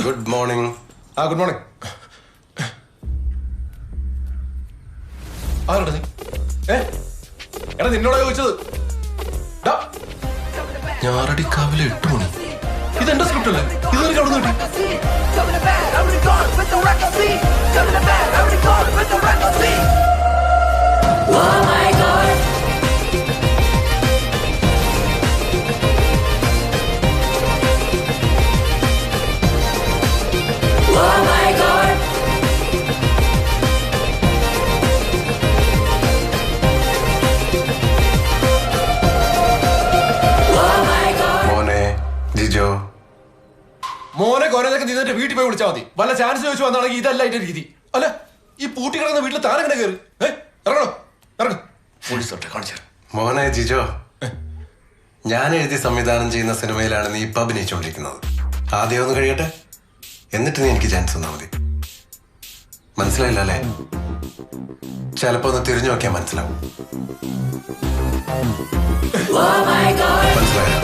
Good morning. Good morning. ആരോടാ നീ? എടാ നിന്നോടാ ചോദിച്ചത്. ഞാറടിക്കാവിലെ 8 മണി. ഇതെന്റെ സ്ക്രിപ്റ്റ് അല്ലേ? ഇതൊരു അവിടെ നിന്ന് മോനെ കൊരതൊക്കെ നീ നിന്റെ വീട്ടിൽ പോയി വിളിച്ചാൽ മതി. വല്ല ചാൻസ് ചോദിച്ചു വന്നാണെങ്കിൽ ഇതല്ല അതിന്റെ രീതി. അല്ല ഈ പൂട്ടി കിടക്കുന്ന വീട്ടിൽ താനെങ്ങനെ കയറി? ഇറങ്ങണോ? ഇറങ്ങും. പോലീസ് കാണിച്ചു. മോനെ ജിജോ, ഞാൻ എഴുതി സംവിധാനം ചെയ്യുന്ന സിനിമയിലാണ് നീ ഇപ്പൊ അഭിനയിച്ചുകൊണ്ടിരിക്കുന്നത്. ആദ്യം ഒന്ന് കഴിയട്ടെ, എന്നിട്ട് നീ എനിക്ക് ചാൻസ് തന്നാ മതി. മനസ്സിലായില്ല അല്ലേ? ചിലപ്പോ ഒന്ന് തിരിഞ്ഞു നോക്കിയാൽ മനസ്സിലാവും. മനസ്സിലായോ?